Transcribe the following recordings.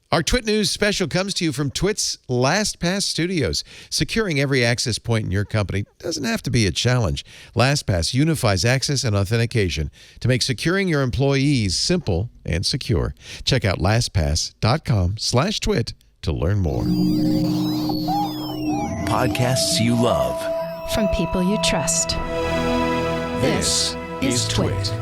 Our TWiT News special comes to you from TWiT's LastPass Studios. Securing every access point in your company doesn't have to be a challenge. LastPass unifies access and authentication to make securing your employees simple and secure. Check out lastpass.com/TWiT to learn more. Podcasts you love. From people you trust. This is TWiT.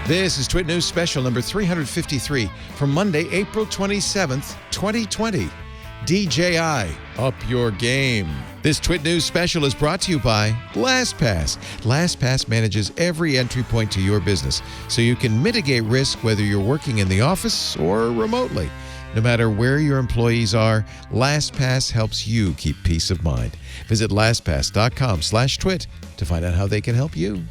This is TWiT News Special number 353 from Monday, April 27th, 2020. DJI, up your game. This TWiT News Special is brought to you by LastPass. LastPass manages every entry point to your business, so you can mitigate risk whether you're working in the office or remotely. No matter where your employees are, LastPass helps you keep peace of mind. Visit LastPass.com/TWiT to find out how they can help you.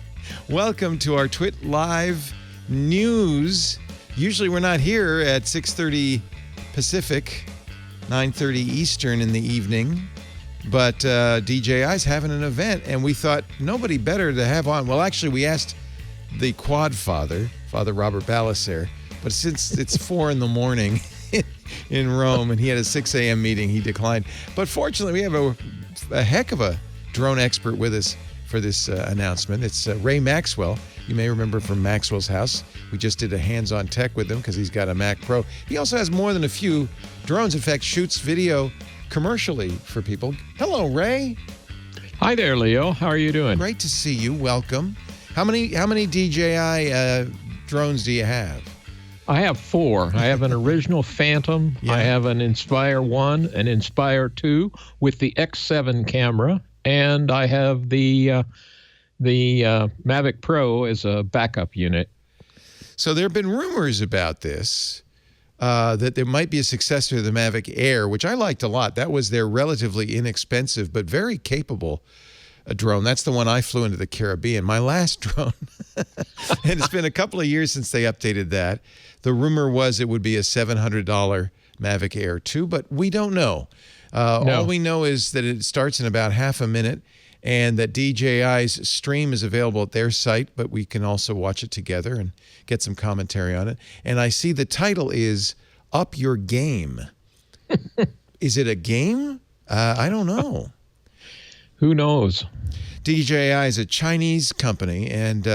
Welcome to our TWiT Live News. Usually we're not here at 6:30 Pacific, 9:30 Eastern in the evening, but DJI's having an event, and we thought nobody better to have on. Well, actually, we asked the Quad Father, Father Robert Balaser, but since it's 4 in the morning in Rome, and he had a 6 a.m. meeting, he declined. But fortunately, we have a heck of a drone expert with us for this announcement. It's Ray Maxwell. You may remember from Maxwell's house. We just did a hands-on tech with him because he's got a Mac Pro. He also has more than a few drones. In fact, shoots video commercially for people. Hello, Ray. Hi there, Leo. How are you doing? Great to see you. Welcome. How many DJI drones do you have? I have 4. I have an original Phantom. Yeah. I have an Inspire 1, an Inspire 2 with the X7 camera, and I have the Mavic Pro as a backup unit. So there have been rumors about this, that there might be a successor to the Mavic Air, which I liked a lot. That was their relatively inexpensive but very capable drone. That's the one I flew into the Caribbean, my last drone. And it's been a couple of years since they updated that. The rumor was it would be a $700 Mavic Air 2, but we don't know. No. All we know is that it starts in about half a minute, and that DJI's stream is available at their site, but we can also watch it together and get some commentary on it. And I see the title is Up Your Game. Is it a game? I don't know. Who knows? DJI is a Chinese company, and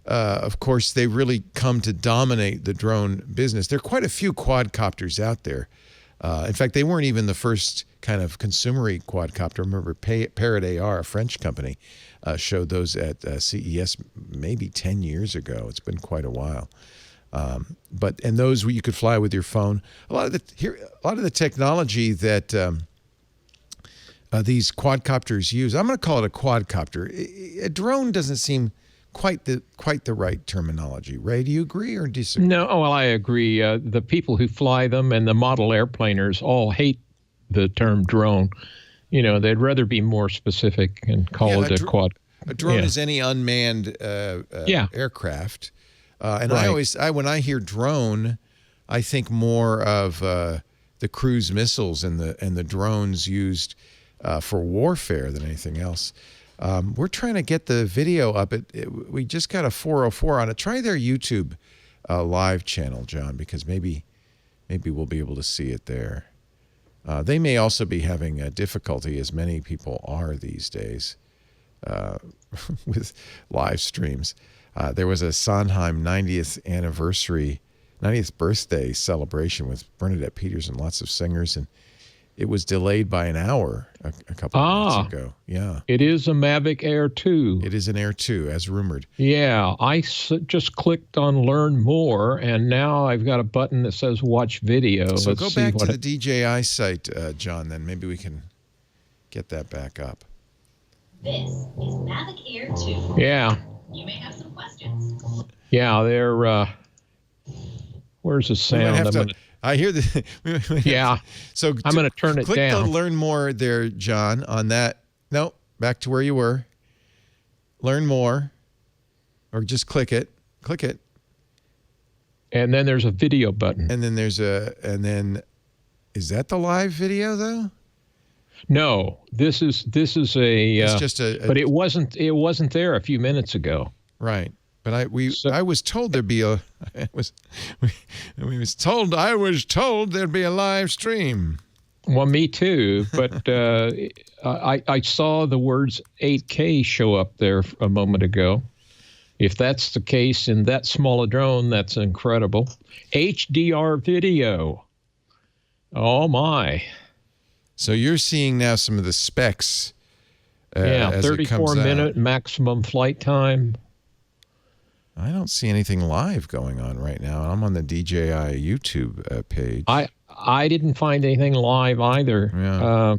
of course, they really come to dominate the drone business. There are quite a few quadcopters out there. In fact, they weren't even the first kind of consumery quadcopter. Remember, Parrot AR, a French company, showed those at CES maybe 10 years ago. It's been quite a while. And those you could fly with your phone. A lot of the technology that these quadcopters use, I'm going to call it a quadcopter. A drone doesn't seem quite the right terminology. Ray, do you agree or disagree? No, well, I agree. The people who fly them and the model airplaners all hate the term drone. You know, they'd rather be more specific and call it a quad. A drone is any unmanned aircraft. And right. When I hear drone, I think more of the cruise missiles and the drones used for warfare than anything else. We're trying to get the video up. We just got a 404 on it. Try their YouTube live channel, John, because maybe we'll be able to see it there. They may also be having difficulty, as many people are these days, with live streams. There was a Sondheim 90th birthday celebration with Bernadette Peters and lots of singers, and it was delayed by an hour a couple of months ago. Yeah. It is a Mavic Air 2. It is an Air 2, as rumored. Yeah. I just clicked on Learn More, and now I've got a button that says Watch Video. So go back to the DJI site, John, then maybe we can get that back up. This is Mavic Air 2. Yeah. You may have some questions. Yeah, they're... where's the sound? I hear the. Yeah. So I'm going to turn it down. Click the Learn More there, John, on that. No, back to where you were. Learn More, or just click it. Click it. And then there's a video button. And then is that the live video though? No, it's just a. But it wasn't there a few minutes ago. Right. But I was told there'd be a I was told there'd be a live stream. Well, me too. But I saw the words 8K show up there a moment ago. If that's the case in that small a drone, that's incredible. HDR video. Oh my! So you're seeing now some of the specs. Yeah, 34-minute maximum flight time. I don't see anything live going on right now. I'm on the DJI YouTube page. I didn't find anything live either. Yeah.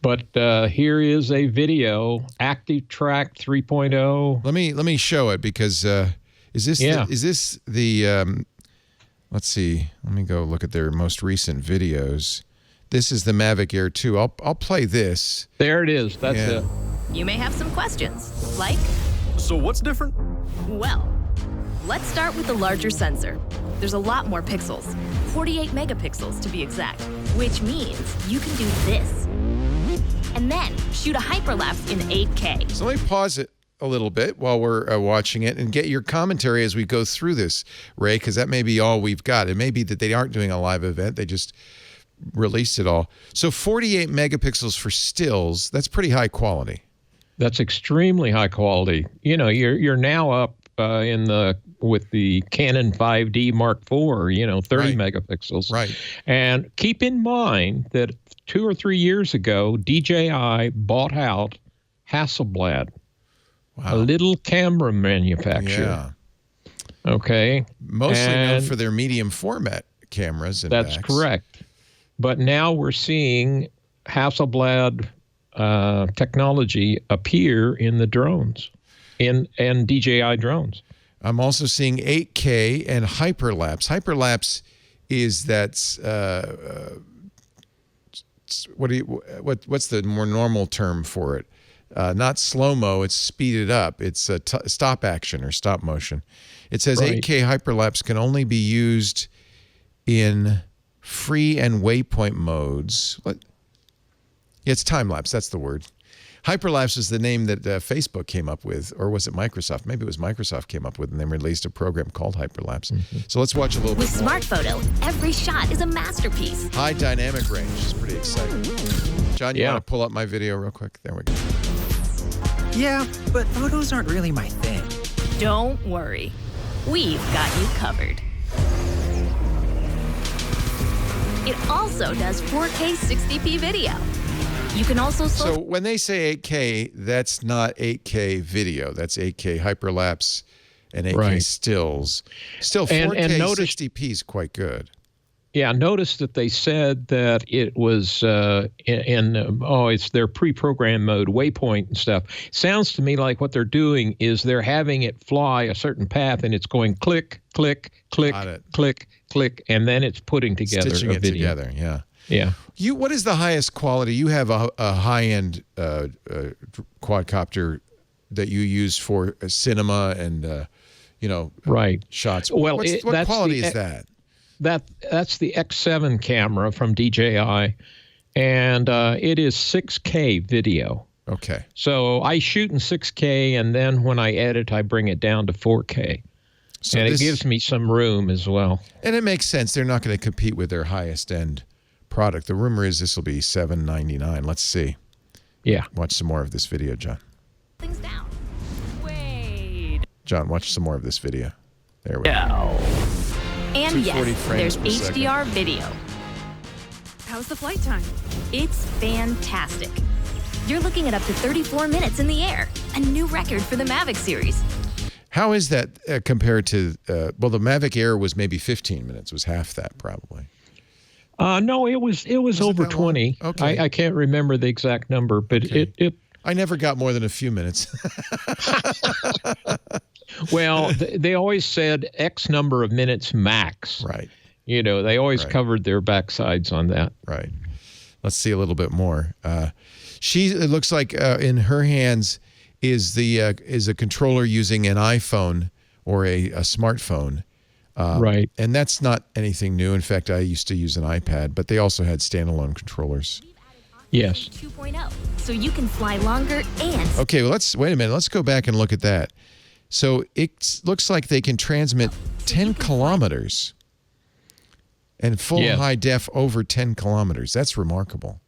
But here is a video, Active Track 3.0. Let me show it because is this the let's see. Let me go look at their most recent videos. This is the Mavic Air 2. I'll play this. There it is. That's it. You may have some questions, like, So what's different? well, let's start with the larger sensor. There's a lot more pixels, 48 megapixels to be exact, which means you can do this. And then shoot a hyperlapse in 8K. So let me pause it a little bit while we're watching it and get your commentary as we go through this, Ray, because that may be all we've got. It may be that they aren't doing a live event. They just released it all. So 48 megapixels for stills, that's pretty high quality. That's extremely high quality. You know, you're now up with the Canon 5D Mark IV, 30 megapixels. Right. And keep in mind that 2 or 3 years ago, DJI bought out Hasselblad, a little camera manufacturer. Yeah. Okay. Mostly known for their medium format cameras. And that's correct. But now we're seeing Hasselblad technology appear in the drones, in DJI drones. I'm also seeing 8K and hyperlapse. Hyperlapse is what's the more normal term for it? Not slow-mo, it's speeded up. It's a stop action or stop motion. It says 8K hyperlapse can only be used in free and waypoint modes. What? Yeah, it's time-lapse, that's the word. Hyperlapse is the name that Facebook came up with, or was it Microsoft? Maybe it was Microsoft came up with, and they released a program called Hyperlapse. So let's watch a little With bit more. Smart Photo, every shot is a masterpiece. High dynamic range is pretty exciting. John, you want to pull up my video real quick? There we go. Yeah, but photos aren't really my thing. Don't worry, we've got you covered. It also does 4K 60p video. You can also So when they say 8K, that's not 8K video. That's 8K hyperlapse and 8K stills. Still, 4K and notice, 60p is quite good. Yeah, notice that they said that it was it's their pre-programmed mode, waypoint and stuff. Sounds to me like what they're doing is they're having it fly a certain path, and it's going click, click, click, click, click, and then it's putting together Stitching a it video. together, yeah. Yeah. What is the highest quality? You have a high-end quadcopter that you use for cinema and shots. Well, what quality is that? That's the X7 camera from DJI, and it is 6K video. Okay. So I shoot in 6K, and then when I edit, I bring it down to 4K. So it gives me some room as well. And it makes sense. They're not going to compete with their highest end product. The rumor is this will be $799. Let's see. Yeah. Watch some more of this video, John. things down. Wait. John, watch some more of this video. There we go. And 240 yes, frames there's per second. HDR video. How's the flight time? It's fantastic. You're looking at up to 34 minutes in the air, a new record for the Mavic series. How is that compared to, the Mavic Air was maybe 15 minutes, was half that probably. No, it was over 20. Okay. I can't remember the exact number, but it I never got more than a few minutes. Well, they always said X number of minutes max. Right. They always covered their backsides on that. Right. Let's see a little bit more. It looks like in her hands is a controller using an iPhone or a smartphone. Right. And that's not anything new. In fact, I used to use an iPad, but they also had standalone controllers. Yes. 2.0, so you can fly longer and... Okay, well, wait a minute. Let's go back and look at that. So it looks like they can transmit 10 kilometers and full high def over 10 kilometers. That's remarkable.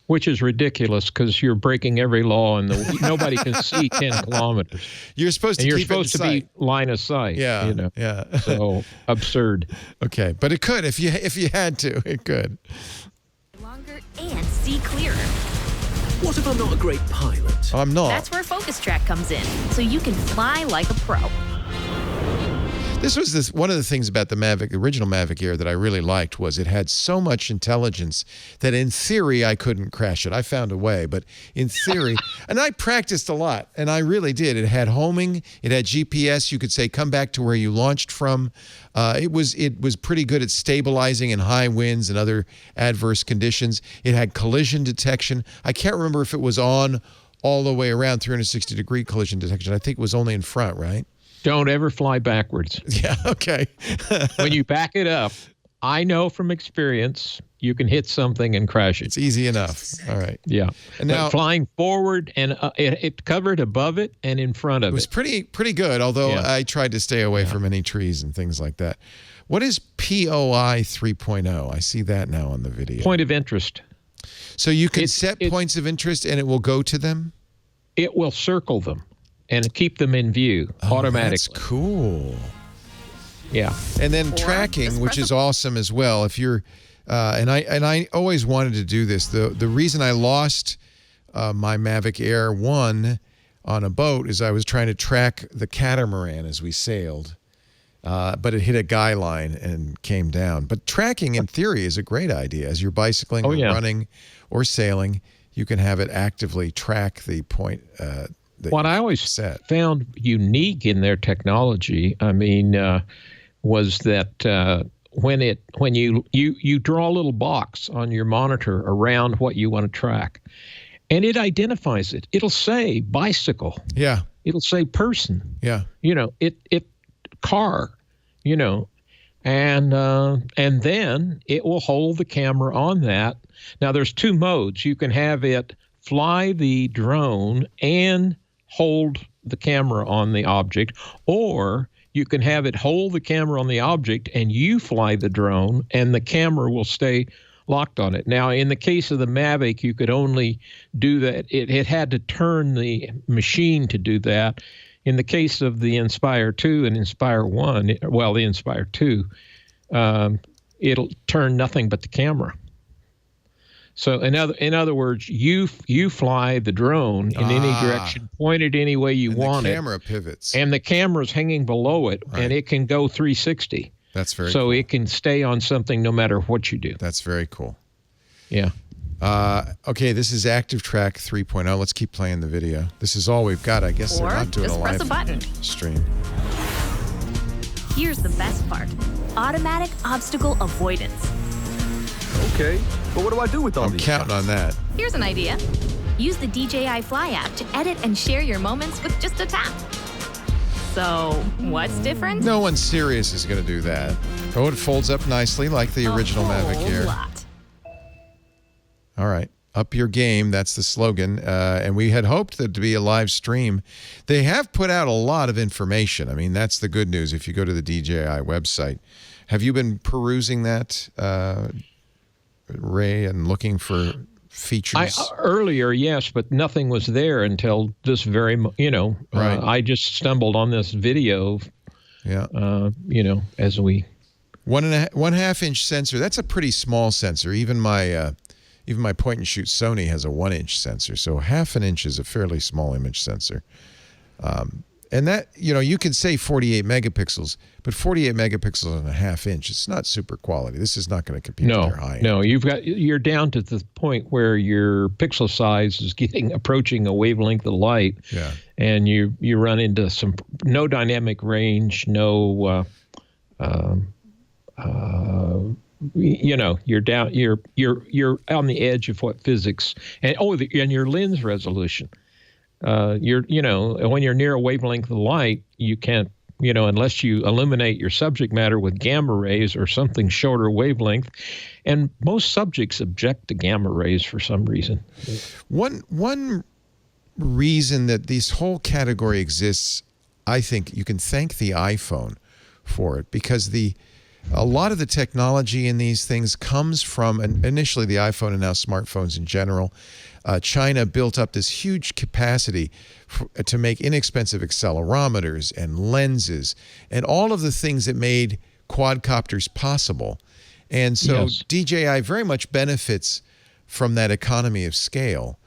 Which is ridiculous because you're breaking every law and nobody can see 10 kilometers. You're supposed to you're keep supposed it in to sight. be line of sight. Yeah, you know? yeah. So absurd. Okay, but it could if you had to. It could. Longer and see clearer. What if I'm not a great pilot? I'm not. That's where Focus Track comes in, so you can fly like a pro. This was one of the things about the Mavic, the original Mavic Air, that I really liked was it had so much intelligence that in theory I couldn't crash it. I found a way, but in theory, and I practiced a lot, and I really did. It had homing, it had GPS. You could say come back to where you launched from. It was pretty good at stabilizing in high winds and other adverse conditions. It had collision detection. I can't remember if it was on all the way around 360-degree collision detection. I think it was only in front, right? Don't ever fly backwards. Yeah, okay. When you back it up, I know from experience you can hit something and crash it. It's easy enough. All right. Yeah. And but now flying forward and it covered above it and in front of it. It was pretty good, although I tried to stay away from any trees and things like that. What is POI 3.0? I see that now on the video. Point of interest. So you can set points of interest and it will go to them? It will circle them and keep them in view automatically. That's cool. Yeah. And then tracking, which is awesome as well. If you're, and I always wanted to do this. The reason I lost my Mavic Air 1 on a boat is I was trying to track the catamaran as we sailed, but it hit a guy line and came down. But tracking, in theory, is a great idea. As you're bicycling or running or sailing, you can have it actively track the point. What I always found unique in their technology, I mean, was that when you draw a little box on your monitor around what you want to track, and it identifies it. It'll say bicycle. Yeah. It'll say person. Yeah. You know, it car. You know, and then it will hold the camera on that. Now there's two modes. You can have it fly the drone and hold the camera on the object, or you can have it hold the camera on the object and you fly the drone and the camera will stay locked on it. Now, in the case of the Mavic, you could only do that. It had to turn the machine to do that. In the case of the Inspire 2 and Inspire 1, the Inspire 2, it'll turn nothing but the camera. So in other words, you fly the drone in any direction, point it any way you want it. The camera pivots. And the camera's hanging below it, and it can go 360. That's very cool. So it can stay on something no matter what you do. That's very cool. Yeah. Okay, this is Active Track 3.0. Let's keep playing the video. This is all we've got. I guess they're not doing a live stream. Here's the best part. Automatic obstacle avoidance. Okay, but what do I do with all these? I'm counting on that. Here's an idea. Use the DJI Fly app to edit and share your moments with just a tap. So, what's different? No one serious is going to do that. Oh, it folds up nicely like the original Mavic Air. Lot. All right. Up your game. That's the slogan. And we had hoped that to be a live stream. They have put out a lot of information. I mean, that's the good news if you go to the DJI website. Have you been perusing that, Ray, and looking for features? Earlier, yes, but nothing was there until this very, right. I just stumbled on this video, as we. 1.5 inch sensor. That's a pretty small sensor. Even my point and shoot Sony has a 1 inch sensor. So 1/2 inch is a fairly small image sensor. And that, you can say 48 megapixels, but 48 megapixels and 1/2 inch, it's not super quality. This is not going to compete with their high end. No, you're down to the point where your pixel size is approaching a wavelength of light. Yeah. And you run into no dynamic range, no you're down, you're on the edge of what physics and your lens resolution. When you're near a wavelength of light, you can't, unless you illuminate your subject matter with gamma rays or something shorter wavelength. And most subjects object to gamma rays for some reason. One reason that this whole category exists, I think you can thank the iPhone for it, because a lot of the technology in these things comes from, and initially the iPhone and now smartphones in general. China built up this huge capacity to make inexpensive accelerometers and lenses and all of the things that made quadcopters possible. And so DJI very much benefits from that economy of scale.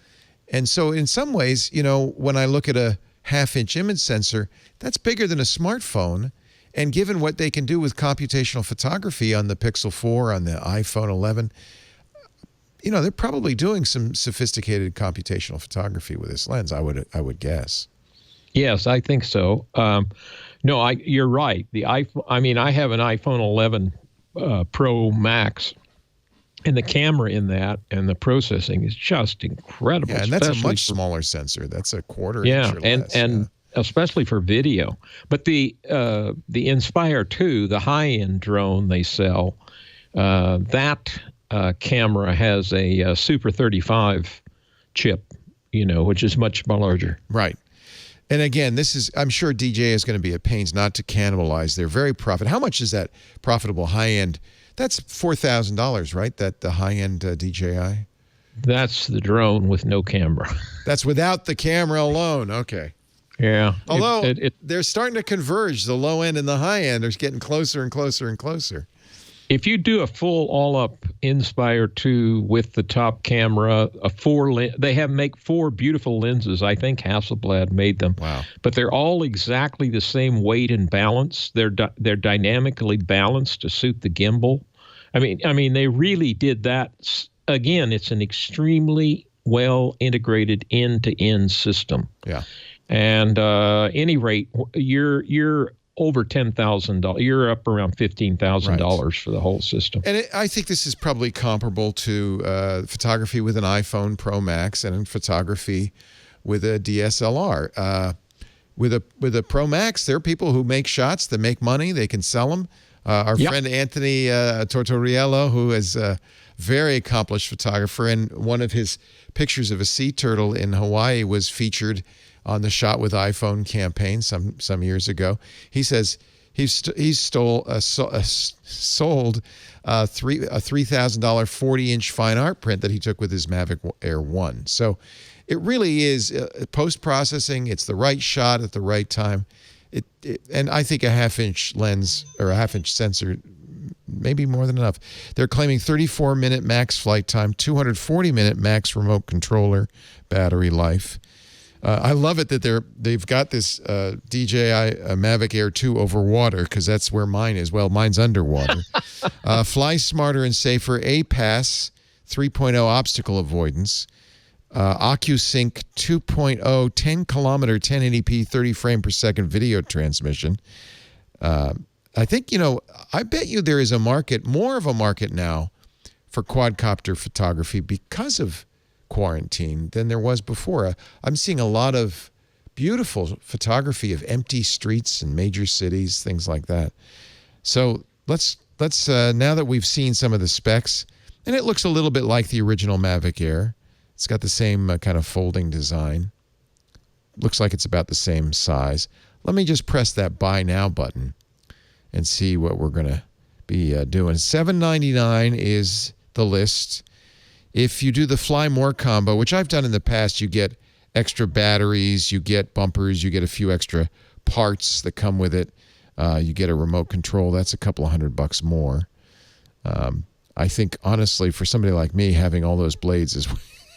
And so in some ways, you know, when I look at a half-inch image sensor, that's bigger than a smartphone. And given what they can do with computational photography on the Pixel 4, on the iPhone 11, you know, they're probably doing some sophisticated computational photography with this lens, I would guess. Yes, I think so. No, you're right. The iPhone. I mean, I have an iPhone 11 Pro Max, and the camera in that and the processing is just incredible. Yeah, and that's a much smaller sensor. That's a quarter inch or less. And especially for video. But the Inspire 2, the high-end drone they sell, that camera has a Super 35 chip, you know, which is much larger. Right. And again, I'm sure DJI is going to be at pains not to cannibalize. They're very profitable. How much is that profitable high-end? That's $4,000, right? The high-end DJI? That's the drone with no camera. That's without the camera alone. Okay. Yeah. Although they're starting to converge. The low end and the high end are getting closer and closer and closer. If you do a full all-up Inspire 2 with the top camera, they make 4 beautiful lenses. I think Hasselblad made them. Wow! But they're all exactly the same weight and balance. They're dynamically balanced to suit the gimbal. I mean, they really did that. Again, it's an extremely well integrated end-to-end system. Yeah. And any rate, you're over $10,000. You're up around $15,000 for the whole system. And I think this is probably comparable to photography with an iPhone Pro Max and photography with a DSLR. With a Pro Max, there are people who make shots that make money. They can sell them. Our friend Anthony Tortoriello, who is a very accomplished photographer, and one of his pictures of a sea turtle in Hawaii was featured on the Shot with iPhone campaign some years ago. He says he's sold a $3,000 40-inch fine art print that he took with his Mavic Air 1. So it really is post-processing. It's the right shot at the right time. And I think a half-inch lens or a half-inch sensor, maybe more than enough. They're claiming 34-minute max flight time, 240-minute max remote controller battery life. I love it that they've got this DJI Mavic Air 2 over water, because that's where mine is. Well, mine's underwater. Fly smarter and safer, APAS 3.0 obstacle avoidance, OcuSync 2.0 10-kilometer 1080p 30 frame per second video transmission. I think, you know, I bet you there is more of a market now for quadcopter photography because of quarantine than there was before. I'm seeing a lot of beautiful photography of empty streets in major cities, things like that. So let's now that we've seen some of the specs, and it looks a little bit like the original Mavic Air. It's got the same kind of folding design. Looks like it's about the same size. Let me just press that Buy Now button and see what we're going to be doing. $7.99 is the list. If you do the Fly More combo, which I've done in the past, you get extra batteries, you get bumpers, you get a few extra parts that come with it. You get a remote control. That's a couple of $100 more. I think, honestly, for somebody like me, having all those blades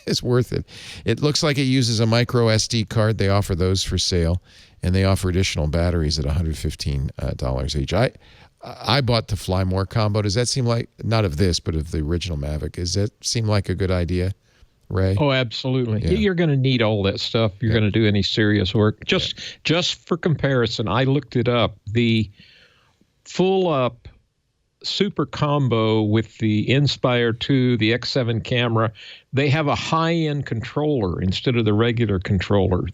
is worth it. It looks like it uses a micro SD card. They offer those for sale, and they offer additional batteries at $115 each. I bought the Fly More combo. Does that seem like, not of this, but of the original Mavic, does that seem like a good idea, Ray? Oh, absolutely. Yeah. You're going to need all that stuff. You're going to do any serious work. Just for comparison, I looked it up. The full-up super combo with the Inspire 2, the X7 camera, they have a high-end controller instead of the regular controller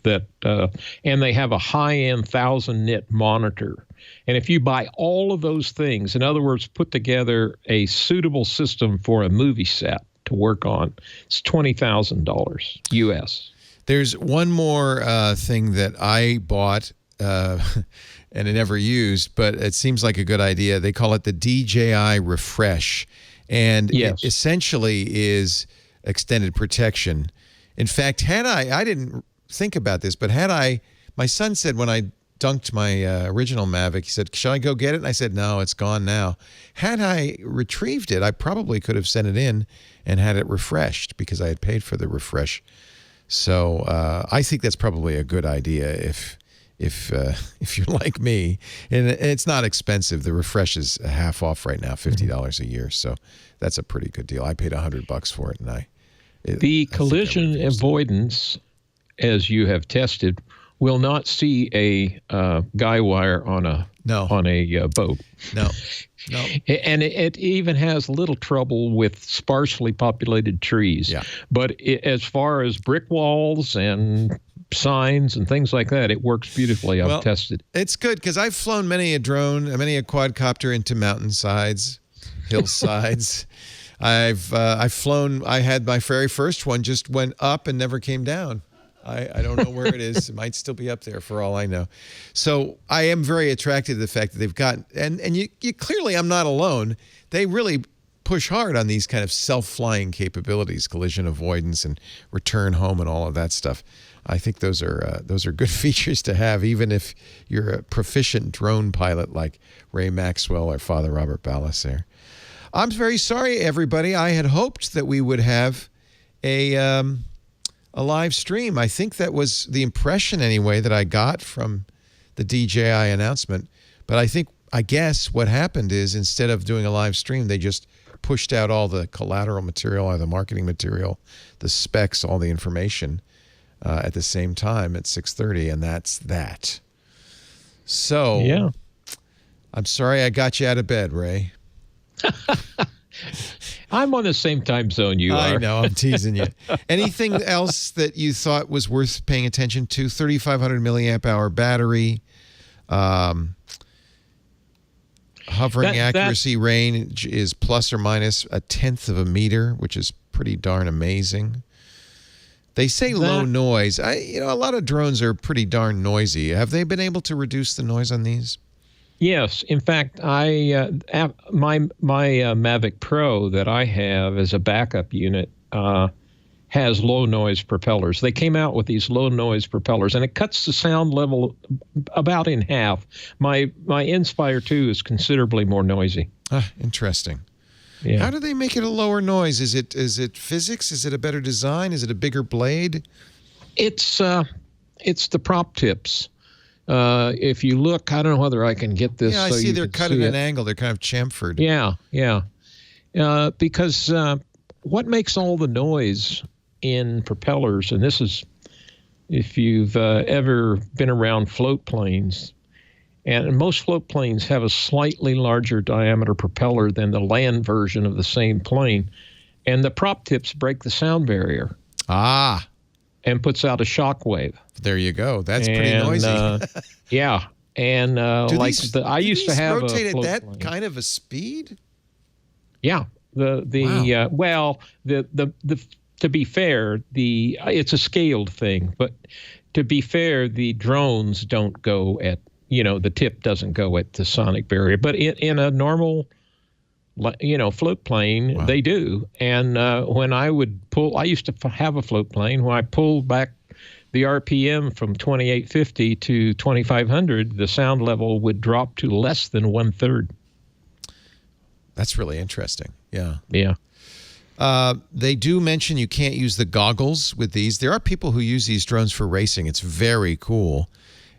and they have a high-end 1,000-nit monitor. And if you buy all of those things, in other words, put together a suitable system for a movie set to work on, it's $20,000 US. There's one more thing that I bought and I never used, but it seems like a good idea. They call it the DJI Refresh, and Yes. it essentially is extended protection. In fact, I didn't think about this, but my son said when I dunked my original Mavic, he said, "Shall I go get it?" And I said, "No, it's gone now." Had I retrieved it, I probably could have sent it in and had it refreshed because I had paid for the refresh. So I think that's probably a good idea if you're like me. And it's not expensive. The refresh is half off right now, $50 a year. So that's a pretty good deal. I paid $100 for it, and the collision avoidance, as you have tested, will not see a guy wire on a boat. No. And it even has little trouble with sparsely populated trees. Yeah. But as far as brick walls and signs and things like that, it works beautifully. I've tested. It's good because I've flown many a drone, many a quadcopter into mountainsides, hillsides. I've flown. I had my very first one just went up and never came down. I don't know where it is. It might still be up there for all I know. So I am very attracted to the fact that they've got, and you clearly, I'm not alone. They really push hard on these kind of self-flying capabilities, collision avoidance and return home and all of that stuff. I think those are good features to have, even if you're a proficient drone pilot like Ray Maxwell or Father Robert Ballas. I'm very sorry, everybody. I had hoped that we would have a live stream. I think that was the impression anyway that I got from the DJI announcement. But I guess what happened is instead of doing a live stream, they just pushed out all the collateral material or the marketing material, the specs, all the information at the same time at 6:30, and that's that. So yeah. I'm sorry I got you out of bed, Ray. I'm on the same time zone you are. I know, I'm teasing you. Anything else that you thought was worth paying attention to? 3,500 milliamp hour battery, hovering accuracy range is plus or minus 1/10 of a meter, which is pretty darn amazing. They say low noise. A lot of drones are pretty darn noisy. Have they been able to reduce the noise on these? Yes. In fact, my Mavic Pro that I have as a backup unit has low noise propellers. They came out with these low noise propellers, and it cuts the sound level about in half. My Inspire 2 is considerably more noisy. Interesting. Yeah. How do they make it a lower noise? Is it physics? Is it a better design? Is it a bigger blade? It's the prop tips. If you look, I don't know whether I can get this. Yeah, I see they're cut at an angle. They're kind of chamfered. Yeah. Because what makes all the noise in propellers, and this is if you've ever been around float planes, and most float planes have a slightly larger diameter propeller than the land version of the same plane, and the prop tips break the sound barrier. And puts out a shock wave. There you go. That's pretty noisy. Yeah. And I used to have rotate a at float that plane. kind of a speed? Yeah. Wow. To be fair, it's a scaled thing, but to be fair, the drones don't go at, the tip doesn't go at the sonic barrier, but in a normal float plane, they do. And when I would pull, I used to have a float plane. When I pulled back the RPM from 2850 to 2500, the sound level would drop to less than 1/3. That's really interesting. Yeah. Yeah. They do mention you can't use the goggles with these. There are people who use these drones for racing. It's very cool.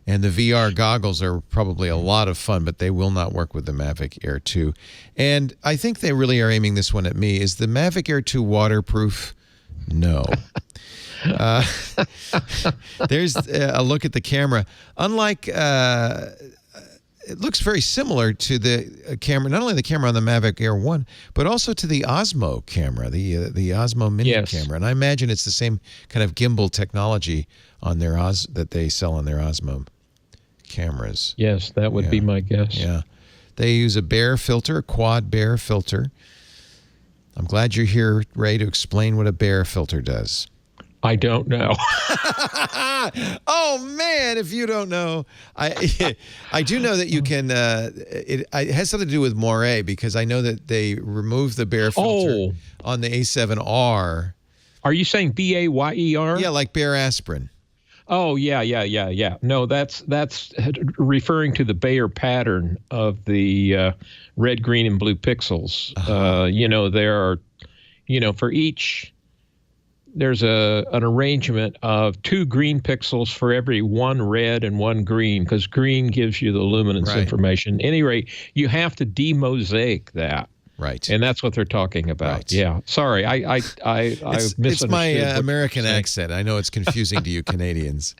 And the VR goggles are probably a lot of fun, but they will not work with the Mavic Air 2. And I think they really are aiming this one at me. Is the Mavic Air 2 waterproof? No. There's a look at the camera. Unlike, it looks very similar to the camera, not only the camera on the Mavic Air 1, but also to the Osmo camera, the Osmo Mini camera. And I imagine it's the same kind of gimbal technology on their that they sell on their Osmo cameras. Yes, that would be my guess. Yeah. They use a Bayer filter, a quad Bayer filter. I'm glad you're here, Ray, to explain what a Bayer filter does. I don't know. Oh man, if you don't know, I do know that you can. It has something to do with moire because I know that they removed the Bayer filter on the A7R. Are you saying Bayer? Yeah, like Bayer aspirin. Oh yeah. No, that's referring to the Bayer pattern of the red, green, and blue pixels. There are, for each. There's an arrangement of 2 green pixels for every 1 red and 1 green, because green gives you the luminance information. At any rate, you have to demosaic that. Right. And that's what they're talking about. Right. Yeah. Sorry, I misunderstood. It's my American accent. I know it's confusing to you Canadians.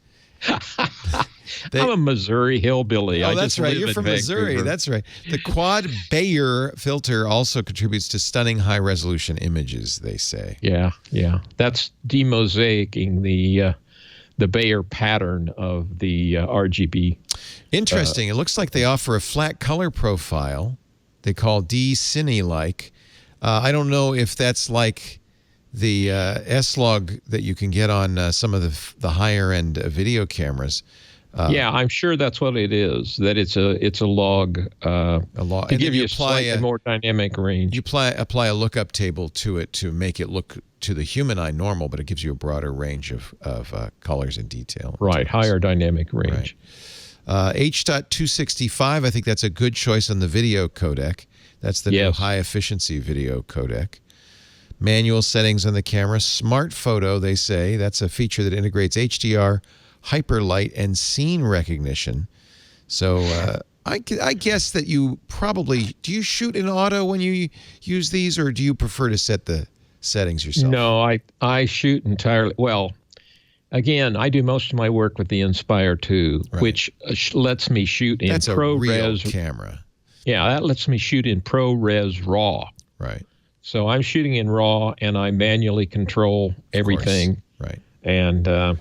I'm a Missouri hillbilly. Oh, that's right. You're from Missouri. That's right. The quad Bayer filter also contributes to stunning high-resolution images, they say. Yeah. That's demosaicing the Bayer pattern of the RGB. Interesting. It looks like they offer a flat color profile they call D-Cine-like. I don't know if that's like the S-Log that you can get on some of the higher-end video cameras. Yeah, I'm sure that's what it is. That it's a log. To give you a slightly more dynamic range. You apply a lookup table to it to make it look to the human eye normal, but it gives you a broader range of colors and detail. Right, higher dynamic range. Right. H.265, I think that's a good choice on the video codec. That's the new high-efficiency video codec. Manual settings on the camera. Smart Photo, they say. That's a feature that integrates HDR, hyperlight, and scene recognition. So I guess that you probably... Do you shoot in auto when you use these, or do you prefer to set the settings yourself? No, I shoot entirely... Well, again, I do most of my work with the Inspire 2, which lets me shoot in ProRes. That's a real camera. Yeah, that lets me shoot in ProRes RAW. Right. So I'm shooting in RAW, and I manually control everything. Right. And But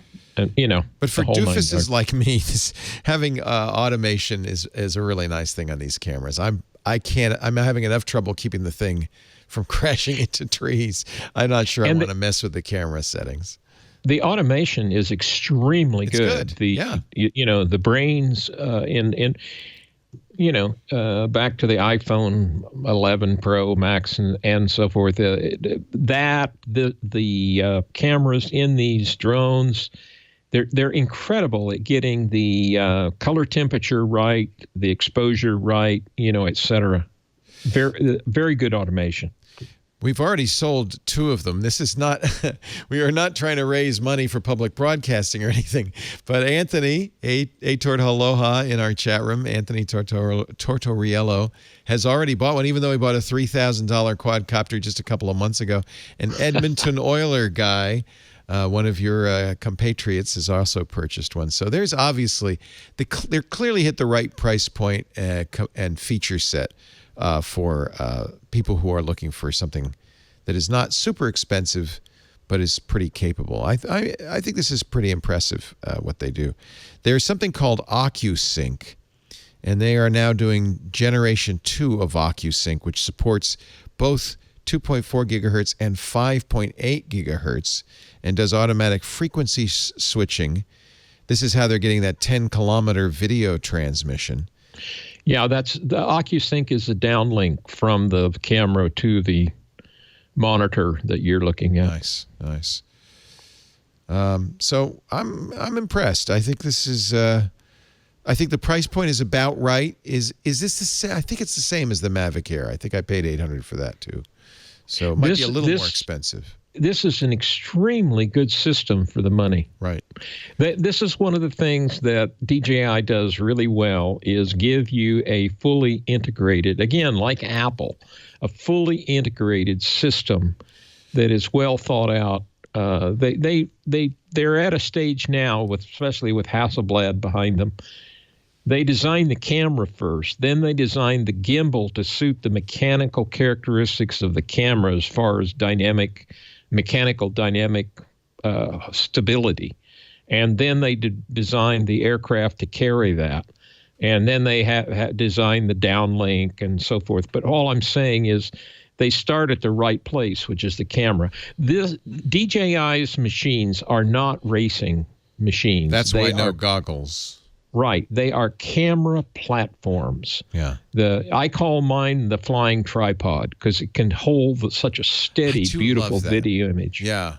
for doofuses like me, having automation is a really nice thing on these cameras. I'm having enough trouble keeping the thing from crashing into trees. I'm not sure I want to mess with the camera settings. The automation is extremely good. The brains back to the iPhone 11 Pro Max and so forth. The cameras in these drones, they're incredible at getting the color temperature right, the exposure right, et cetera. Very, very good automation. We've already sold 2 of them. This is not, we are not trying to raise money for public broadcasting or anything. But Anthony, A Tortoloha in our chat room, Anthony Tortoriello, has already bought one, even though he bought a $3,000 quadcopter just a couple of months ago. An Edmonton Oiler guy, one of your compatriots, has also purchased one. So there's obviously, they're clearly hit the right price point and feature set for people who are looking for something that is not super expensive, but is pretty capable. I think this is pretty impressive, what they do. There's something called OcuSync, and they are now doing Generation 2 of OcuSync, which supports both 2.4 gigahertz and 5.8 gigahertz, and does automatic frequency switching. This is how they're getting that 10-kilometer video transmission. Yeah, the OcuSync is a downlink from the camera to the monitor that you're looking at. Nice. So I'm impressed. I think this is. I think the price point is about right. Is this the same? I think it's the same as the Mavic Air. I think I paid $800 for that too. So it might be a little more expensive. This is an extremely good system for the money. Right. This is one of the things that DJI does really well, is give you a fully integrated, again, like Apple, a fully integrated system that is well thought out. They're at a stage now, especially with Hasselblad behind them. They designed the camera first, then they designed the gimbal to suit the mechanical characteristics of the camera as far as mechanical dynamic stability. And then they designed the aircraft to carry that. And then they designed the downlink and so forth. But all I'm saying is they start at the right place, which is the camera. This DJI's machines are not racing machines. That's why no goggles. Right. They are camera platforms. Yeah. I call mine the flying tripod because it can hold such a steady, beautiful video image. Yeah.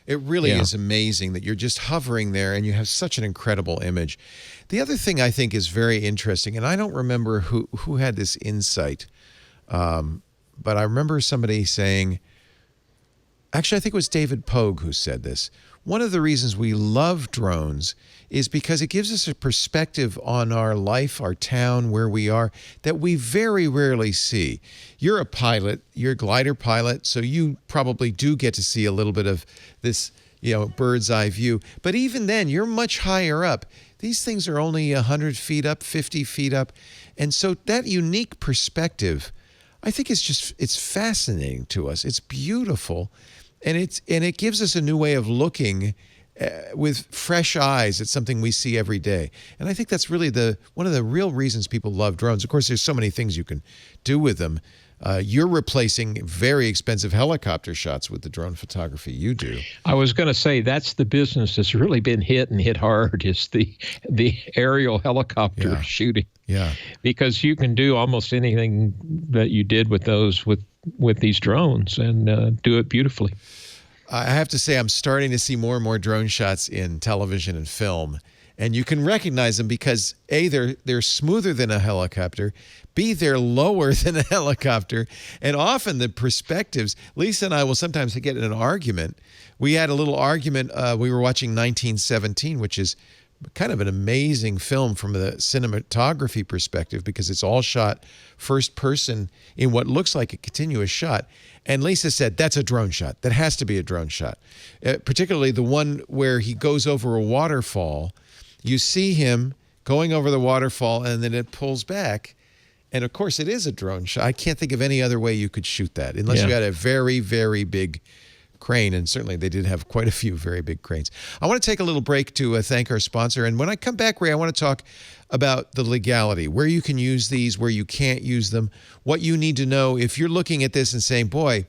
It really is amazing that you're just hovering there and you have such an incredible image. The other thing I think is very interesting, and I don't remember who had this insight, but I remember somebody saying, actually, I think it was David Pogue who said this. One of the reasons we love drones is because it gives us a perspective on our life, our town, where we are, that we very rarely see. You're a pilot, you're a glider pilot, so you probably do get to see a little bit of this, bird's eye view. But even then, you're much higher up. These things are only 100 feet up, 50 feet up. And so that unique perspective, I think it's fascinating to us. It's beautiful. And it gives us a new way of looking with fresh eyes at something we see every day. And I think that's really one of the real reasons people love drones. Of course, there's so many things you can do with them. You're replacing very expensive helicopter shots with the drone photography you do. I was going to say that's the business that's really been hit hard is the aerial helicopter shooting. Yeah. Because you can do almost anything that you did with those with these drones and do it beautifully. I have to say I'm starting to see more and more drone shots in television and film. And you can recognize them because A, they're smoother than a helicopter. B, they're lower than a helicopter. And often the perspectives, Lisa and I will sometimes get in an argument. We had a little argument. We were watching 1917, which is kind of an amazing film from the cinematography perspective because it's all shot first person in what looks like a continuous shot. And Lisa said, that's a drone shot. That has to be a drone shot. Particularly the one where he goes over a waterfall. You see him going over the waterfall and then it pulls back. And of course it is a drone shot. I can't think of any other way you could shoot that unless you had a very, very big crane, and certainly they did have quite a few very big cranes. I want to take a little break to thank our sponsor, and when I come back, Ray, I want to talk about the legality, where you can use these, where you can't use them, what you need to know if you're looking at this and saying, boy,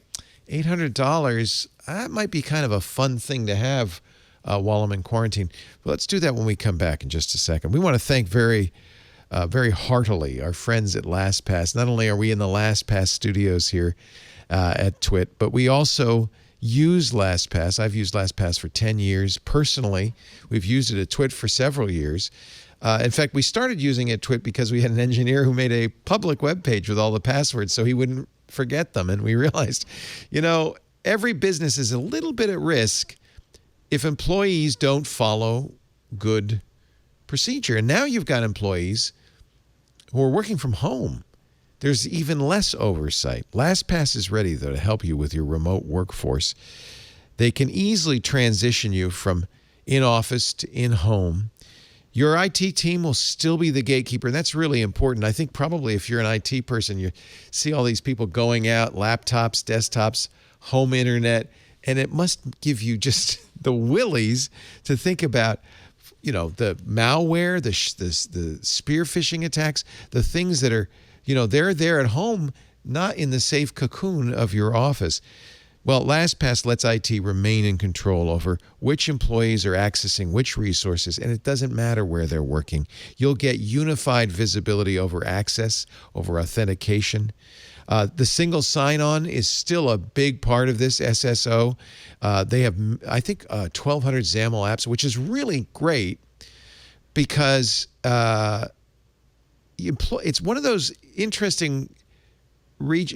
$800, that might be kind of a fun thing to have while I'm in quarantine. But let's do that when we come back in just a second. We want to thank very heartily our friends at LastPass. Not only are we in the LastPass studios here at TWiT, but we also use LastPass. I've used LastPass for 10 years. Personally, we've used it at TWiT for several years. In fact, we started using it at TWiT because we had an engineer who made a public web page with all the passwords so he wouldn't forget them. And we realized, every business is a little bit at risk if employees don't follow good procedure. And now you've got employees who are working from home. There's even less oversight. LastPass is ready, though, to help you with your remote workforce. They can easily transition you from in-office to in-home. Your IT team will still be the gatekeeper, and that's really important. I think probably if you're an IT person, you see all these people going out, laptops, desktops, home internet, and it must give you just the willies to think about the malware, the spear phishing attacks, the things that are they're there at home, not in the safe cocoon of your office. Well, LastPass lets IT remain in control over which employees are accessing which resources, and it doesn't matter where they're working. You'll get unified visibility over access, over authentication. The single sign-on is still a big part of this SSO. They have, I think, 1,200 XAML apps, which is really great because it's one of those interesting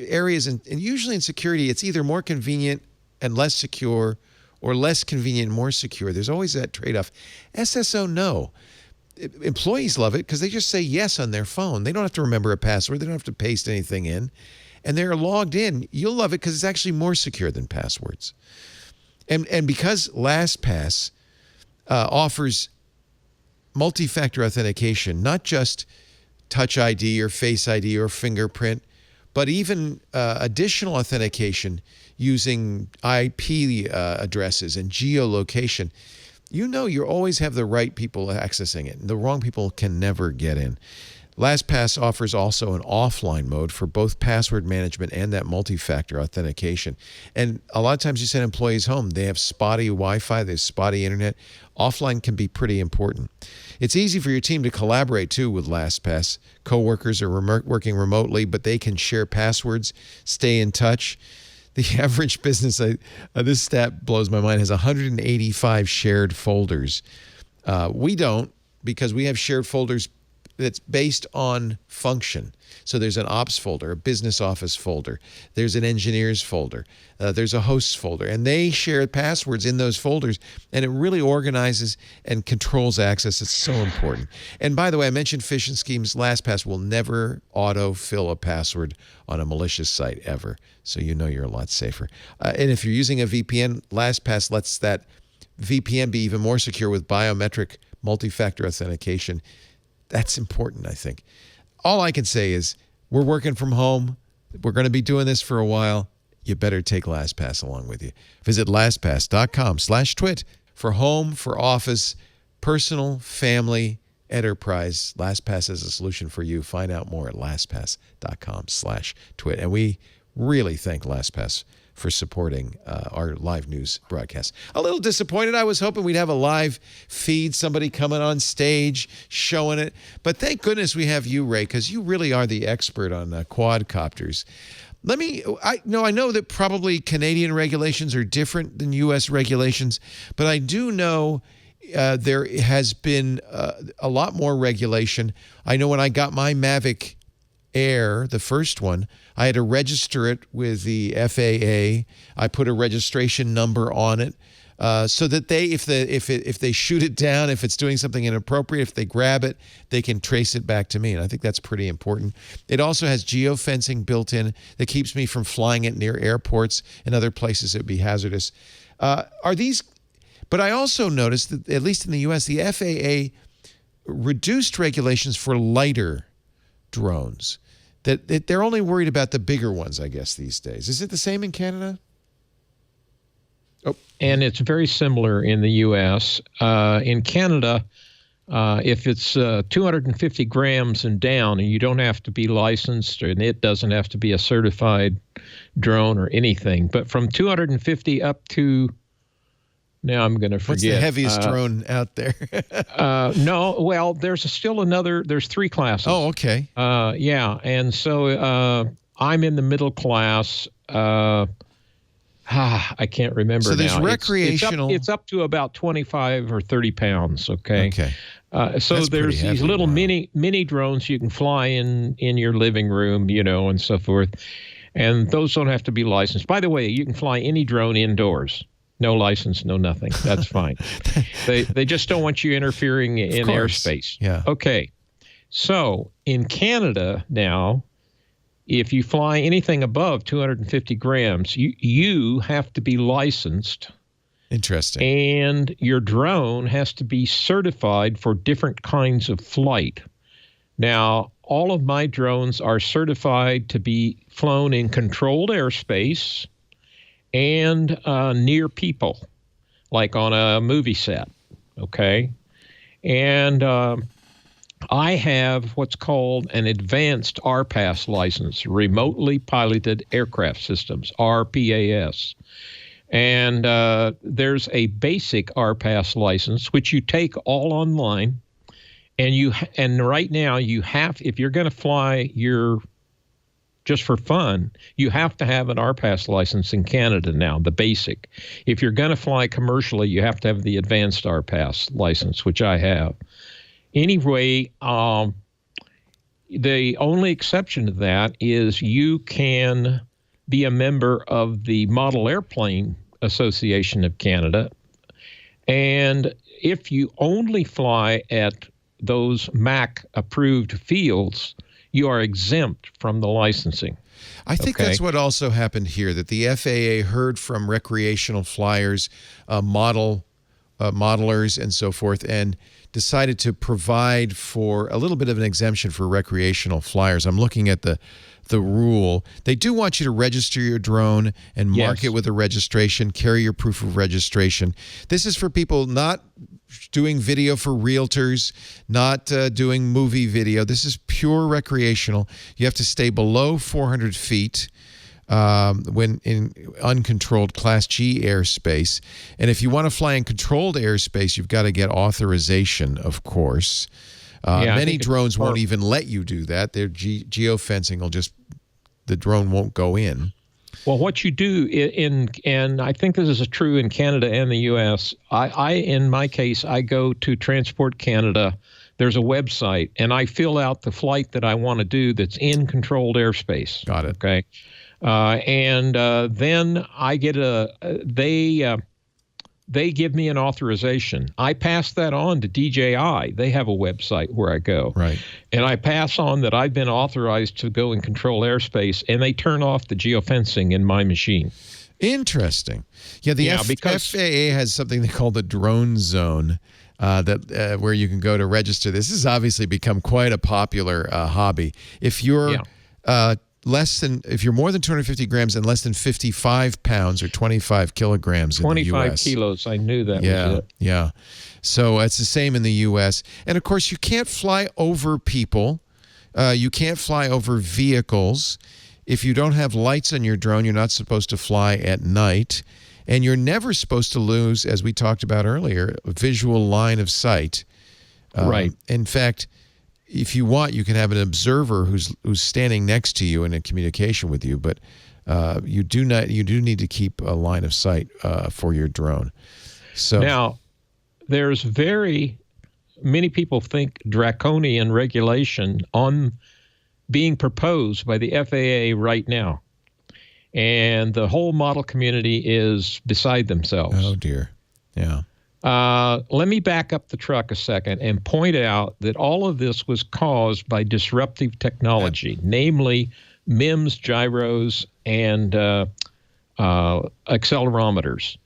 areas, and usually in security, it's either more convenient and less secure or less convenient and more secure. There's always that trade-off. SSO, no. Employees love it because they just say yes on their phone. They don't have to remember a password. They don't have to paste anything in. And they're logged in. You'll love it because it's actually more secure than passwords. And because LastPass offers multi-factor authentication, not just Touch ID or Face ID or fingerprint, but even additional authentication using IP addresses and geolocation, you always have the right people accessing it. The wrong people can never get in. LastPass offers also an offline mode for both password management and that multi-factor authentication. And a lot of times you send employees home, they have spotty Wi-Fi, they have spotty internet. Offline can be pretty important. It's easy for your team to collaborate, too, with LastPass. Coworkers are working remotely, but they can share passwords, stay in touch. The average business, this stat blows my mind, has 185 shared folders. We don't, because we have shared folders that's based on function. So there's an ops folder, a business office folder. There's an engineers folder. There's a hosts folder. And they share passwords in those folders. And it really organizes and controls access. It's so important. And by the way, I mentioned phishing schemes. LastPass will never auto-fill a password on a malicious site ever. So you know you're a lot safer. And if you're using a VPN, LastPass lets that VPN be even more secure with biometric multi-factor authentication. That's important, I think. All I can say is we're working from home. We're going to be doing this for a while. You better take LastPass along with you. Visit LastPass.com/twit for home, for office, personal, family, enterprise. LastPass is a solution for you. Find out more at LastPass.com/twit. And we really thank LastPass for supporting our live news broadcast. A little disappointed. I was hoping we'd have a live feed, somebody coming on stage, showing it. But thank goodness we have you, Ray, because you really are the expert on quadcopters. I know that probably Canadian regulations are different than U.S. regulations, but I do know there has been a lot more regulation. I know when I got my Mavic Air, the first one, I had to register it with the FAA. I put a registration number on it so that if they shoot it down, if it's doing something inappropriate, if they grab it, they can trace it back to me. And I think that's pretty important. It also has geofencing built in that keeps me from flying it near airports and other places that would be hazardous. But I also noticed that, at least in the U.S., the FAA reduced regulations for lighter drones. That they're only worried about the bigger ones, I guess, these days. Is it the same in Canada? Oh. And it's very similar in the U.S. In Canada, if it's 250 grams and down, and you don't have to be licensed, and it doesn't have to be a certified drone or anything, but from 250 up to, now I'm going to forget. What's the heaviest drone out there? No, well, there's three classes. Oh, okay. Yeah, and so I'm in the middle class. I can't remember now. So there's recreational. It's up to about 25 or 30 pounds, okay? Okay. So That's there's pretty these heavy. little Wow. mini drones you can fly in your living room, and so forth. And those don't have to be licensed. By the way, you can fly any drone indoors. No license, no nothing. That's fine. They just don't want you interfering in airspace. Yeah. Okay. So in Canada now, if you fly anything above 250 grams, you have to be licensed. Interesting. And your drone has to be certified for different kinds of flight. Now, all of my drones are certified to be flown in controlled airspace and near people, like on a movie set, okay? And I have what's called an advanced RPAS license, Remotely Piloted Aircraft Systems, RPAS. And there's a basic RPAS license, which you take all online, and right now you have, if you're going to fly just for fun, you have to have an RPAS license in Canada now, the basic. If you're going to fly commercially, you have to have the advanced RPAS license, which I have. Anyway, the only exception to that is you can be a member of the Model Airplane Association of Canada. And if you only fly at those MAC-approved fields, you are exempt from the licensing. I think that's what also happened here, that the FAA heard from recreational flyers, model modelers and so forth, and decided to provide for a little bit of an exemption for recreational flyers. I'm looking at the rule. They do want you to register your drone and mark it with a registration, carry your proof of registration. This is for people not doing video for realtors, not doing movie video. This is pure recreational. You have to stay below 400 feet when in uncontrolled Class G airspace. And if you want to fly in controlled airspace, you've got to get authorization, of course. Many drones won't even let you do that. Their geofencing will the drone won't go in. Well, what you do and I think this is true in Canada and the U.S., in my case, I go to Transport Canada. There's a website, and I fill out the flight that I want to do that's in controlled airspace. Got it. Okay. Then I get they give me an authorization. I pass that on to DJI. They have a website where I go. Right. And I pass on that I've been authorized to go in control airspace, and they turn off the geofencing in my machine. Interesting. Yeah, the FAA has something they call the drone zone where you can go to register. This has obviously become quite a popular hobby. If you're if you're more than 250 grams and less than 55 pounds or 25 kilograms in the U.S. 25 kilos. I knew that was it. Yeah. So it's the same in the U.S. And, of course, you can't fly over people. You can't fly over vehicles. If you don't have lights on your drone, you're not supposed to fly at night. And you're never supposed to lose, as we talked about earlier, a visual line of sight. Right. In fact, if you want, you can have an observer who's standing next to you and in communication with you, but you do need to keep a line of sight for your drone. So now, there's very many people think draconian regulation on being proposed by the FAA right now, and the whole model community is beside themselves. Oh dear, yeah. Let me back up the truck a second and point out that all of this was caused by disruptive technology, namely MIMS, gyros, and accelerometers.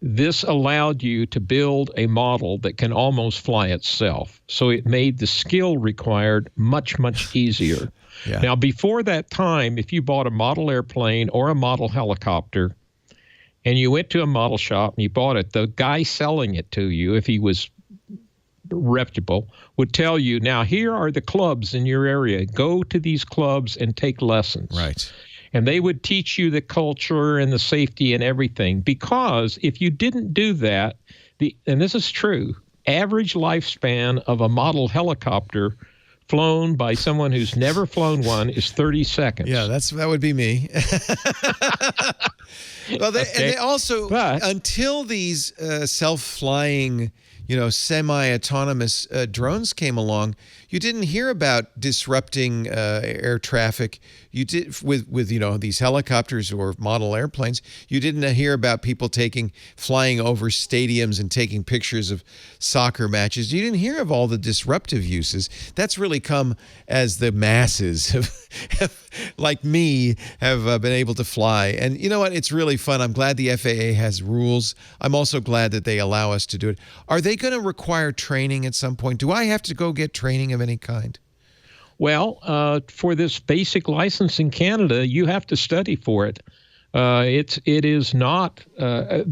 This allowed you to build a model that can almost fly itself. So it made the skill required much, much easier. Yeah. Now, before that time, if you bought a model airplane or a model helicopter, and you went to a model shop and you bought it, the guy selling it to you, if he was reputable, would tell you, now here are the clubs in your area. Go to these clubs and take lessons. Right. And they would teach you the culture and the safety and everything. Because if you didn't do that, and this is true, average lifespan of a model helicopter flown by someone who's never flown one is 30 seconds. Yeah, that would be me. Well, and they also, until these self-flying, semi-autonomous drones came along, you didn't hear about disrupting air traffic. You did with these helicopters or model airplanes. You didn't hear about people flying over stadiums and taking pictures of soccer matches. You didn't hear of all the disruptive uses. That's really come as the masses like me have been able to fly. And you know what? It's really fun. I'm glad the FAA has rules. I'm also glad that they allow us to do it. Are they going to require training at some point? Do I have to go get training of any kind? Well, for this basic license in Canada, you have to study for it. It is not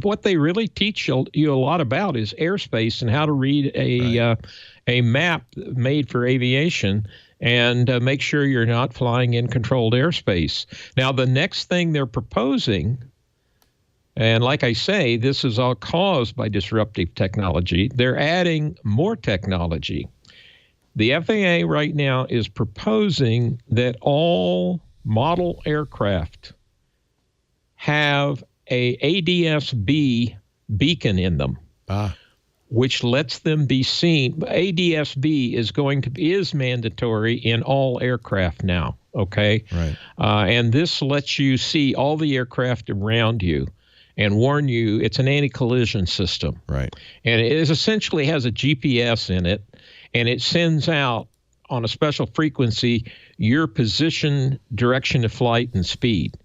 what they really teach you a lot about is airspace and how to read a map made for aviation and make sure you're not flying in controlled airspace. Now, the next thing they're proposing, and like I say, this is all caused by disruptive technology, they're adding more technology. The FAA right now is proposing that all model aircraft have a ADS-B beacon in them, which lets them be seen. ADS-B is mandatory in all aircraft now. Okay, right. And this lets you see all the aircraft around you and warn you. It's an anti-collision system, right? And it essentially has a GPS in it. And it sends out on a special frequency your position, direction of flight, and speed.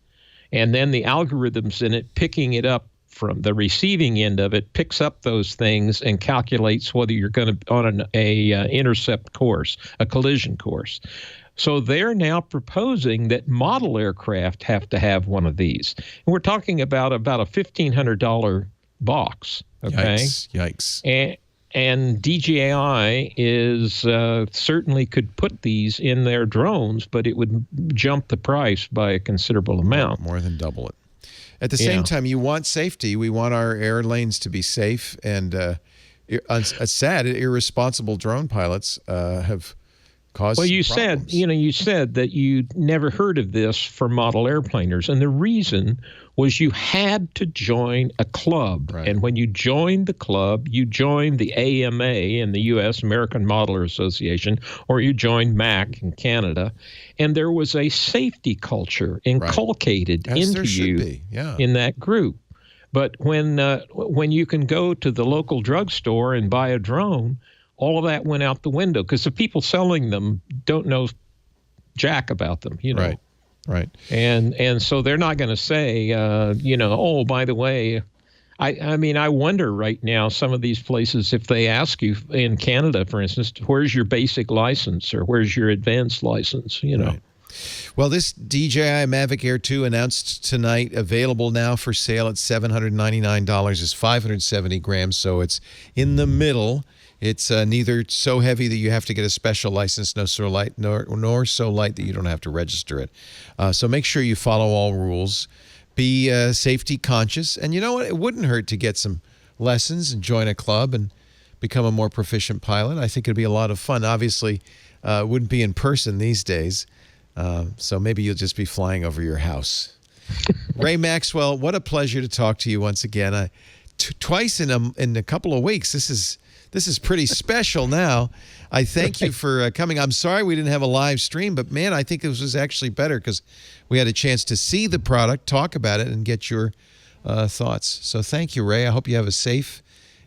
And then the algorithms in it picking it up from the receiving end of it picks up those things and calculates whether you're going to on a intercept course, a collision course. So they're now proposing that model aircraft have to have one of these. And we're talking about a $1,500 box. Okay. Yikes. And DJI is certainly could put these in their drones, but it would jump the price by a considerable amount. More than double it. At the same time, you want safety. We want our air lanes to be safe. And sad, irresponsible drone pilots have caused you problems. you said that you never heard of this for model airplaners, and the reason was you had to join a club. Right. And when you joined the club, you joined the AMA in the U.S., American Modeler Association, or you joined MAC in Canada, and there was a safety culture inculcated into you in that group. But when you can go to the local drugstore and buy a drone, all of that went out the window because the people selling them don't know jack about them, Right. And so they're not going to say, oh, by the way, I mean, I wonder right now, some of these places, if they ask you in Canada, for instance, where's your basic license or where's your advanced license, Right. Well, this DJI Mavic Air 2 announced tonight, available now for sale at $799, is 570 grams, so it's in the middle. It's neither so heavy that you have to get a special license, nor so light that you don't have to register it. So make sure you follow all rules. Be safety conscious. And you know what? It wouldn't hurt to get some lessons and join a club and become a more proficient pilot. I think it'd be a lot of fun. Obviously, it wouldn't be in person these days. So maybe you'll just be flying over your house. Ray Maxwell, what a pleasure to talk to you once again. Twice in a couple of weeks. This is pretty special now. I thank you for coming. I'm sorry we didn't have a live stream, but man, I think this was actually better because we had a chance to see the product, talk about it, and get your thoughts. So thank you, Ray. I hope you have a safe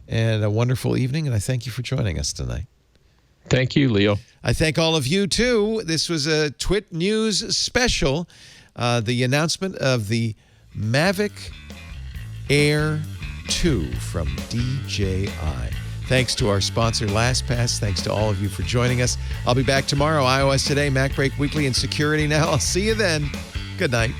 and a wonderful evening, and I thank you for joining us tonight. Thank you, Leo. I thank all of you, too. This was a TWiT News special, the announcement of the Mavic Air 2 from DJI. Thanks to our sponsor, LastPass. Thanks to all of you for joining us. I'll be back tomorrow, iOS Today, MacBreak Weekly, and Security Now. I'll see you then. Good night.